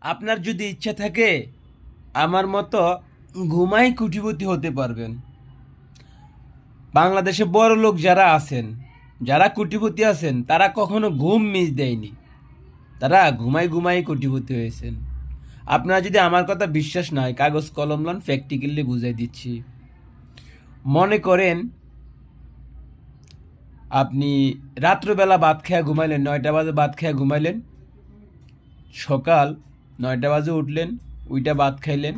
আপনার যদি ইচ্ছা থাকে আমার মতো ঘুমাই কোটিপতি হতে পারবেন। বাংলাদেশে বড় লোক যারা আছেন, যারা কোটিপতি আছেন, তারা কখনো ঘুম মিস দেয়নি। তারা ঘুমাই ঘুমাই কোটিপতি হয়েছেন। আপনারা যদি আমার কথা বিশ্বাস না হয়, কাগজ কলম লন, প্র্যাকটিক্যালি বুঝাই দিচ্ছি। মনে করেন আপনি রাত্রবেলা ভাত খেয়ে ঘুমাইলেন, 9টা বাজে ভাত খেয়ে ঘুমাইলেন, সকাল 9টা বাজে উঠলেন, ওইটা ভাত খাইলেন,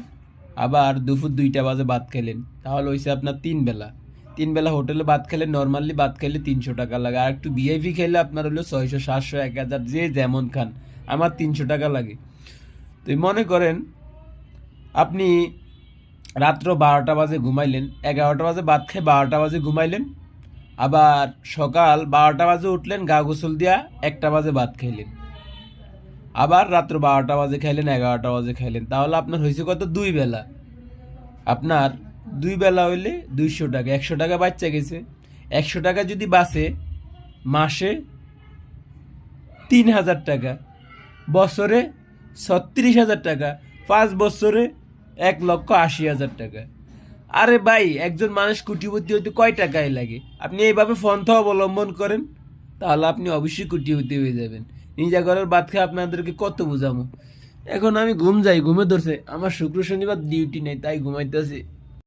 আবার দুপুর 2টা বাজে ভাত খাইলেন, তাহলে হয়েছে আপনার 3 বেলা। 3 বেলা হোটেলে ভাত খেলে, নর্মালি ভাত খাইলে 300 টাকা লাগে, আর একটু ভিআইপি খেলে আপনার হলো 600, 700, 1000, যে যেমন খান। আমার 300 টাকা লাগে। তো মনে করেন আপনি রাত্র 12টা বাজে ঘুমাইলেন, 11টা বাজে ভাত খেয়ে 12টা বাজে ঘুমাইলেন, আবার সকাল 12টা বাজে উঠলেন, গা গোসল দিয়া 1টা বাজে ভাত খাইলেন, আবার রাত্র 12টা বাজে খাইলেন, 11টা বাজে খাইলেন, তাহলে আপনার হয়েছে কত? 2 বেলা। আপনার 2 বেলা হইলে 200 টাকা, 100 টাকা বাচ্চা গেছে। 100 টাকা যদি বাঁচে, মাসে 3,000 টাকা, বছরে 36,000 টাকা, 5 বছরে 1,80,000 টাকা। আরে ভাই, একজন মানুষ কোটিপতি হইতে কয় টাকাই লাগে? আপনি এইভাবে পন্থা অবলম্বন করেন, তাহলে আপনি অবশ্যই কোটিপতি হয়ে যাবেন। নিজা ঘরের ভাত খেয়ে আপনাদেরকে কত বুঝামো। এখন আমি ঘুম যাই, ঘুমে ধরছে, আমার শুক্র শনিবার ডিউটি নেই, তাই ঘুমাইতেছি।